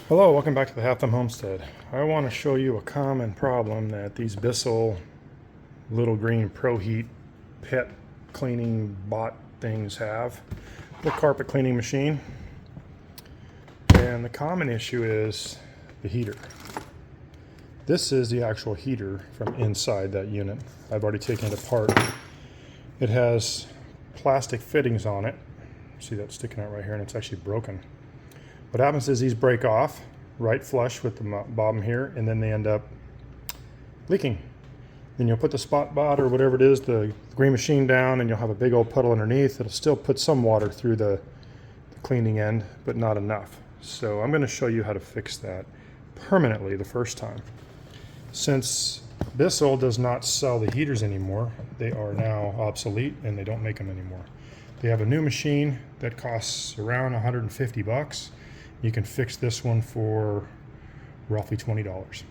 Hello, welcome back to the Half Thumb Homestead. I want to show you a common problem that these Bissell Little Green ProHeat pet cleaning bot things have. The carpet cleaning machine. And the common issue is the heater. This is the actual heater from inside that unit. I've already taken it apart. It has plastic fittings on it. See that sticking out right here, and it's actually broken. What happens is these break off right flush with the bottom here, and then they end up leaking. Then you'll put the spot bot or whatever it is, the green machine down, and you'll have a big old puddle underneath. It'll still put some water through the cleaning end, but not enough. So I'm going to show you how to fix that permanently the first time. Since Bissell does not sell the heaters anymore, they are now obsolete and they don't make them anymore. They have a new machine that costs around 150 bucks. You can fix this one for roughly $20.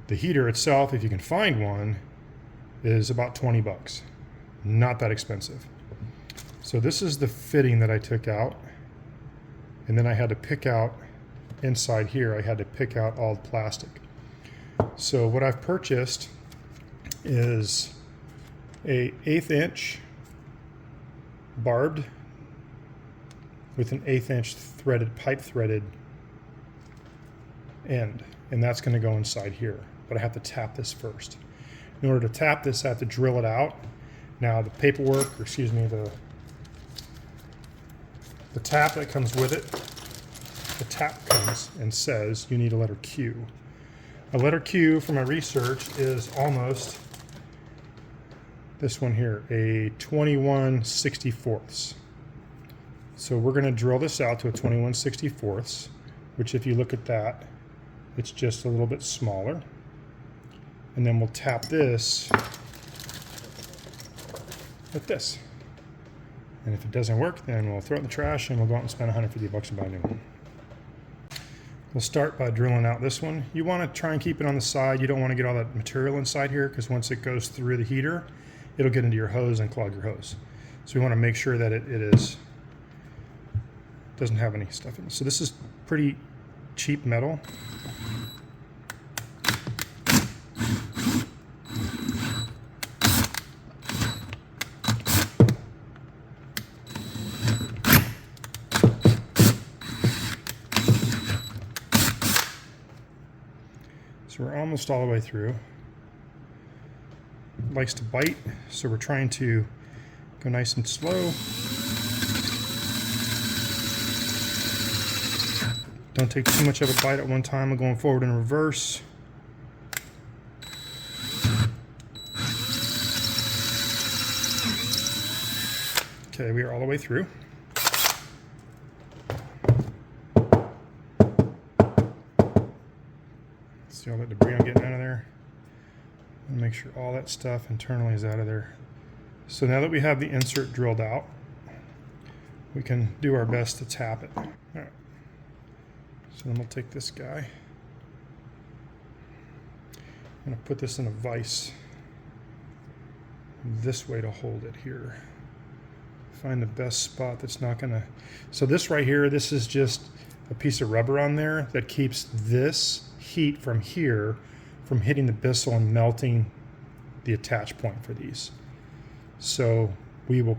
The heater itself, if you can find one, is about 20 bucks. Not that expensive. So this is the fitting that I took out. And then I had to pick out, inside here, I had to pick out all the plastic. So what I've purchased is a 1/8 inch barbed with an 1/8 inch threaded, pipe threaded end, and that's going to go inside here. But I have to tap this first. In order to tap this, I have to drill it out. Now the paperwork, or excuse me, the tap that comes with it, the tap comes and says you need a letter Q. A letter Q, from my research, is almost this one here, a 21/64. So we're going to drill this out to a 21/64, which if you look at that, it's just a little bit smaller. And then we'll tap this with this. And if it doesn't work, then we'll throw it in the trash and we'll go out and spend 150 bucks and buy a new one. We'll start by drilling out this one. You want to try and keep it on the side. You don't want to get all that material inside here, because once it goes through the heater, it'll get into your hose and clog your hose. So we want to make sure that it doesn't have any stuff in it. So this is pretty cheap metal. So we're almost all the way through. It likes to bite, so we're trying to go nice and slow. Don't take too much of a bite at one time. I'm going forward and reverse. Okay, we are all the way through. See all that debris I'm getting out of there? And make sure all that stuff internally is out of there. So now that we have the insert drilled out, we can do our best to tap it. All right. So then we'll take this guy. I'm going to put this in a vise this way to hold it here. Find the best spot that's not going to... So this right here, this is just a piece of rubber on there that keeps this heat from here from hitting the Bissell and melting the attach point for these. So we will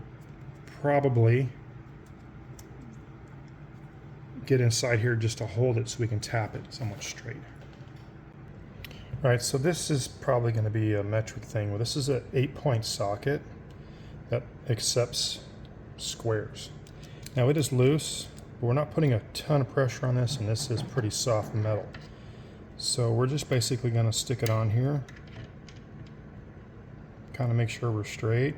probably get inside here just to hold it so we can tap it somewhat straight. All right, so this is probably going to be a metric thing. Well, this is an 8-point socket that accepts squares. Now it is loose, but we're not putting a ton of pressure on this, and this is pretty soft metal. So we're just basically going to stick it on here, kind of make sure we're straight.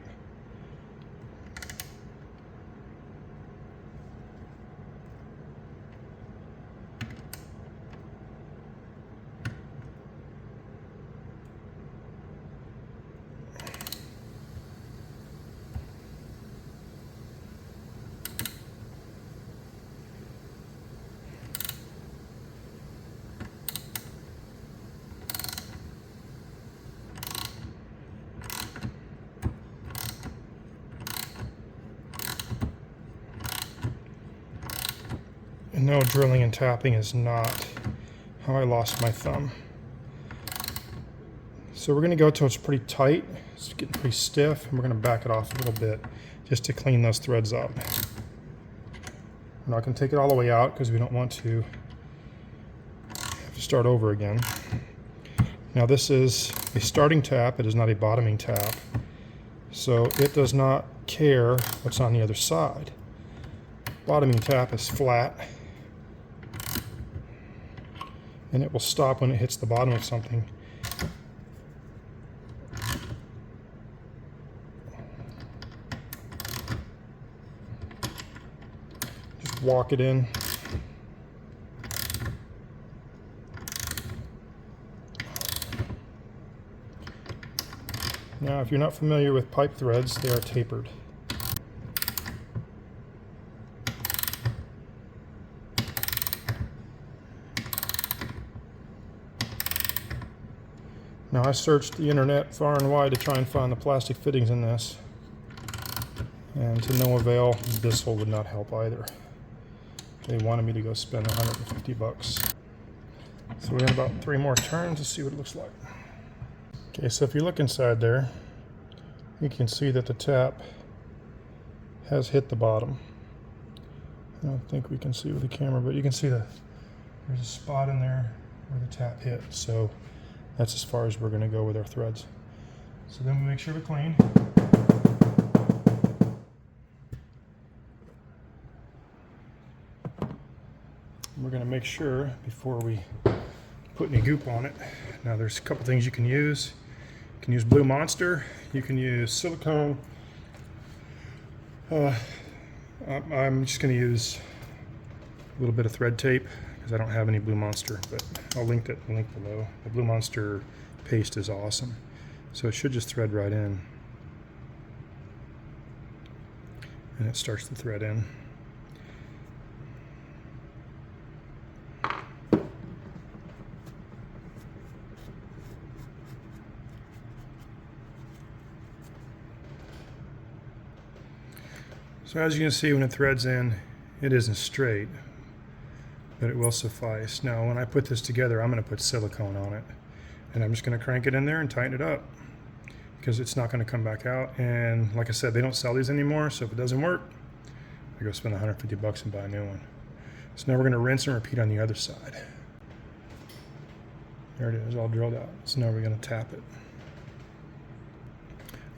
no, drilling and tapping is not how I lost my thumb. So we're going to go till it's pretty tight. It's getting pretty stiff, and we're going to back it off a little bit just to clean those threads up. We're not going to take it all the way out because we don't want to have to start over again. Now this is a starting tap, it is not a bottoming tap. So it does not care what's on the other side. Bottoming tap is flat, and it will stop when it hits the bottom of something. Just walk it in. Now, if you're not familiar with pipe threads, they are tapered. Now, I searched the internet far and wide to try and find the plastic fittings in this, and to no avail. Bissell would not help either. They wanted me to go spend 150 bucks. So we got about 3 more turns to see what it looks like. Okay, so if you look inside there, you can see that the tap has hit the bottom. I don't think we can see with the camera, but you can see there's a spot in there where the tap hit. So that's as far as we're going to go with our threads. So then we make sure we clean. We're going to make sure before we put any goop on it. Now there's a couple things you can use. You can use Blue Monster, you can use silicone. I'm just going to use a little bit of thread tape because I don't have any Blue Monster, but I'll link it in the link below. The Blue Monster paste is awesome. So it should just thread right in. And it starts to thread in. So as you can see, when it threads in, it isn't straight, but it will suffice. Now when I put this together, I'm going to put silicone on it, and I'm just going to crank it in there and tighten it up because it's not going to come back out. And like I said, they don't sell these anymore, so if it doesn't work, I go spend 150 bucks and buy a new one. So now we're going to rinse and repeat on the other side. There it is, all drilled out. So now we're going to tap it.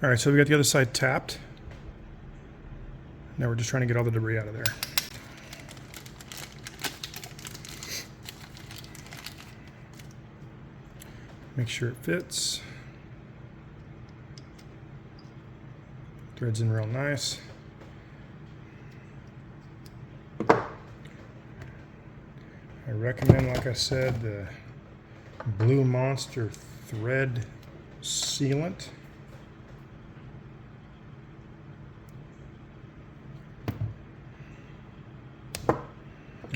All right, so we got the other side tapped. Now we're just trying to get all the debris out of there. Make sure it fits. Threads in real nice. I recommend, like I said, the Blue Monster thread sealant.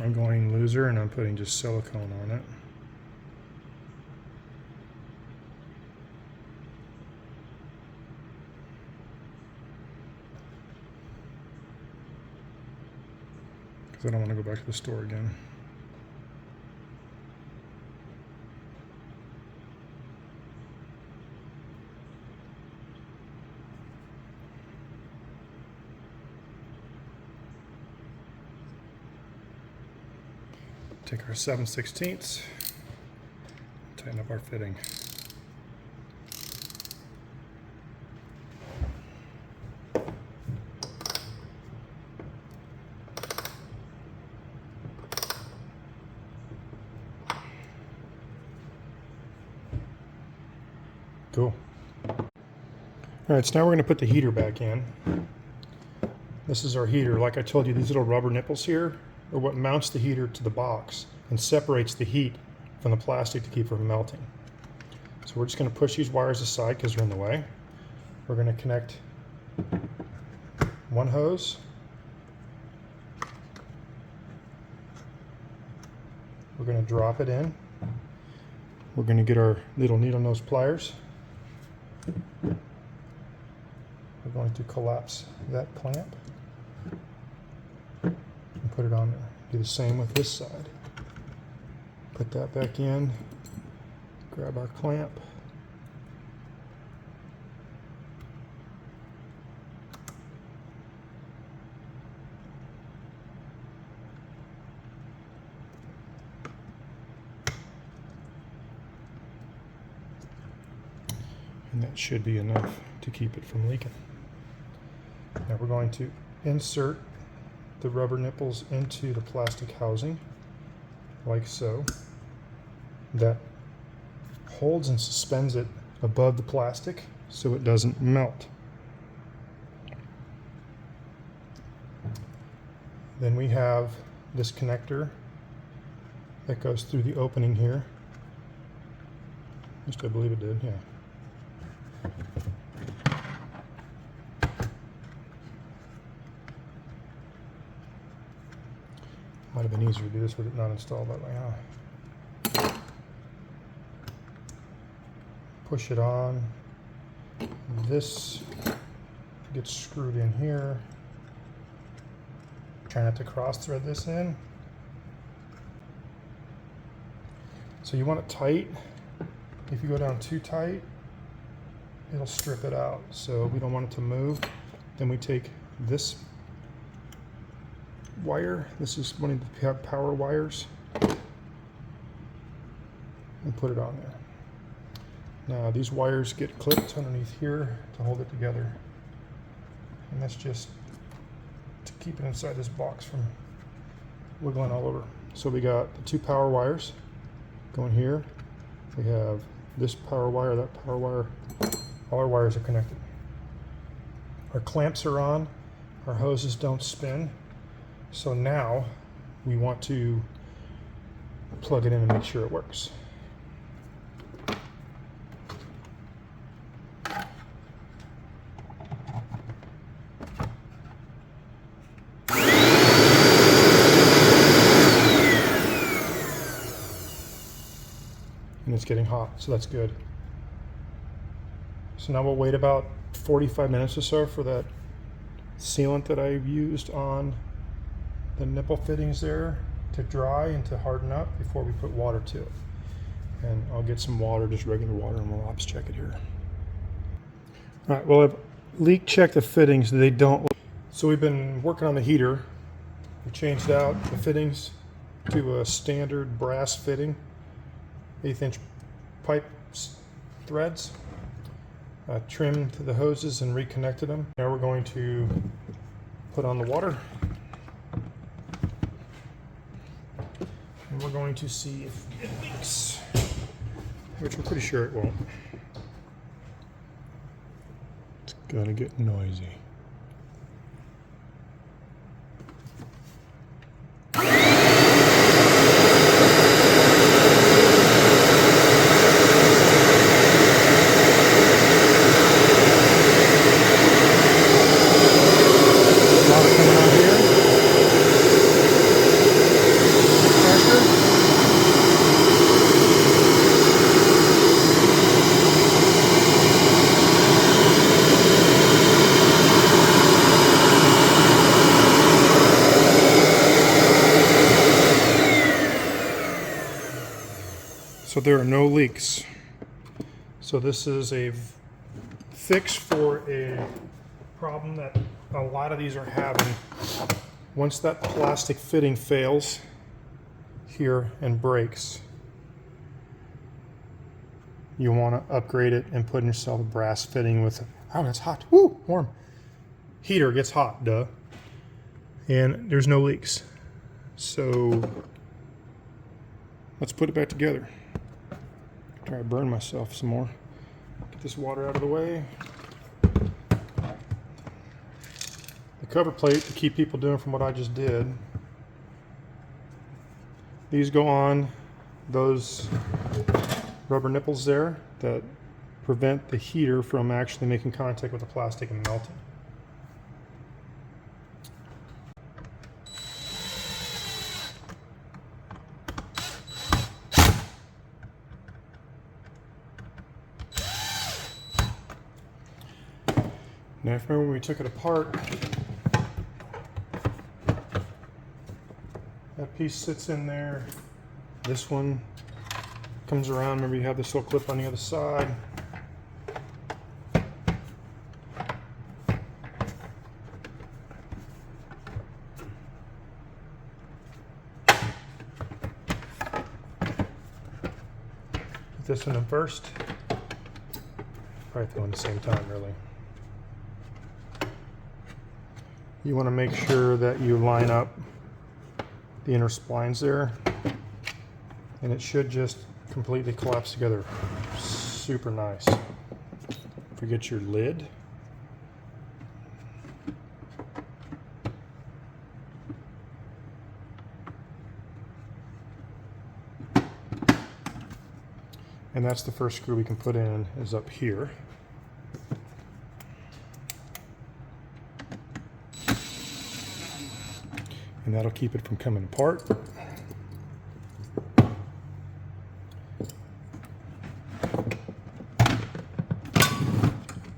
I'm going looser and I'm putting just silicone on it. Because I don't want to go back to the store again. Take our 7/16, tighten up our fitting. Cool. All right, so now we're going to put the heater back in. This is our heater. Like I told you, these little rubber nipples here are what mounts the heater to the box and separates the heat from the plastic to keep it from melting. So we're just going to push these wires aside because they're in the way. We're going to connect one hose. We're going to drop it in. We're going to get our little needle nose pliers. We're going to collapse that clamp and put it on there. Do the same with this side. Put that back in, grab our clamp. And that should be enough to keep it from leaking. Now we're going to insert the rubber nipples into the plastic housing, like so. That holds and suspends it above the plastic so it doesn't melt. Then we have this connector that goes through the opening here. At least I believe it did, yeah. Might have been easier to do this with it not installed that way, huh? Push it on. This gets screwed in here. Try not to cross thread this in. So you want it tight. If you go down too tight, it'll strip it out. So we don't want it to move. Then we take this wire, this is one of the power wires, and put it on there. Now these wires get clipped underneath here to hold it together, and that's just to keep it inside this box from wiggling all over. So we got the two power wires going here. We have this power wire, that power wire. All our wires are connected. Our clamps are on, our hoses don't spin. So now we want to plug it in and make sure it works. And it's getting hot, so that's good. So now we'll wait about 45 minutes or so for that sealant that I used on the nipple fittings there to dry and to harden up before we put water to it. And I'll get some water, just regular water, and we'll ops check it here. All right, well, I've leak checked the fittings. They don't. So we've been working on the heater. We changed out the fittings to a standard brass fitting, 1/8 inch pipe threads. Trimmed the hoses and reconnected them. Now we're going to put on the water. And we're going to see if it leaks, which we're pretty sure it won't. It's gonna get noisy. So there are no leaks. So this is a fix for a problem that a lot of these are having. Once that plastic fitting fails here and breaks, you want to upgrade it and put in yourself a brass fitting with, oh, that's hot, woo, warm. Heater gets hot, duh. And there's no leaks. So let's put it back together. Try to burn myself some more. Get this water out of the way. The cover plate to keep people doing from what I just did. These go on those rubber nipples there that prevent the heater from actually making contact with the plastic and melting. Now, if you remember when we took it apart That piece sits in there. This one comes around. Remember, you have this little clip on the other side. Put this one in first. Probably throw in the same time, really. You want to make sure that you line up the inner splines there, and it should just completely collapse together. Super nice. Forget your lid. And that's the first screw we can put in, is up here. And that'll keep it from coming apart.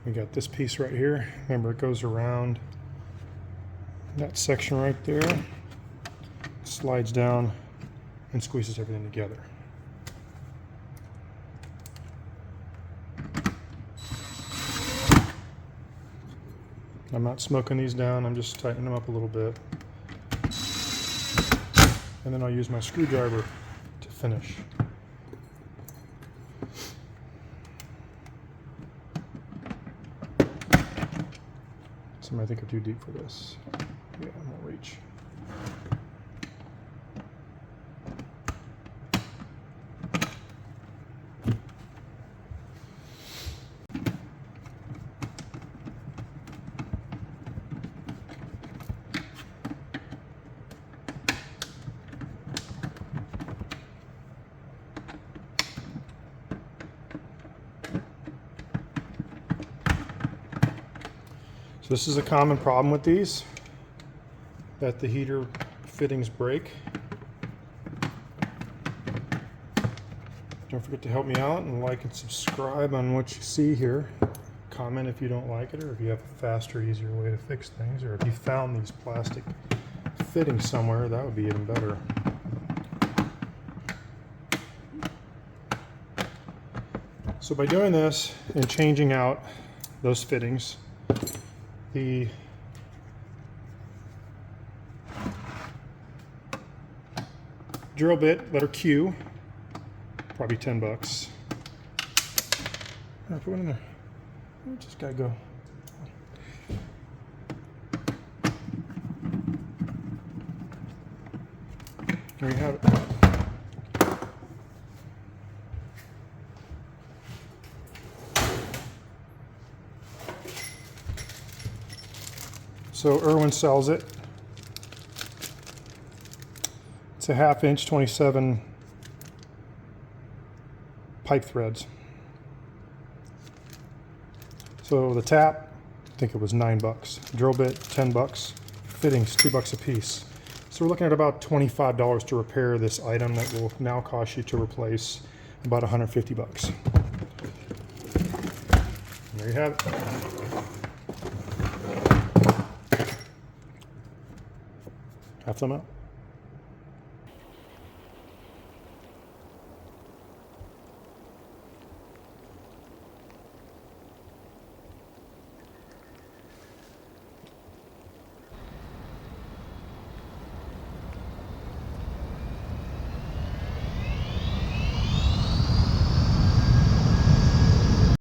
We got this piece right here. Remember, it goes around that section right there, slides down and squeezes everything together. I'm not smoking these down, I'm just tightening them up a little bit. And then I'll use my screwdriver to finish. Some I think are too deep for this. Yeah, I'm gonna reach. So this is a common problem with these, that the heater fittings break. Don't forget to help me out and like and subscribe on what you see here. Comment if you don't like it, or if you have a faster, easier way to fix things, or if you found these plastic fittings somewhere, that would be even better. So by doing this and changing out those fittings, the drill bit, letter Q, probably 10 bucks. Put one in there. Where'd this guy go? There you have it. So Irwin sells it. It's a 1/2 inch 27 pipe threads. So the tap, I think it was 9 bucks. Drill bit, 10 bucks. Fittings, 2 bucks a piece. So we're looking at about $25 to repair this item that will now cost you to replace about 150 bucks. And there you have it. Half them out.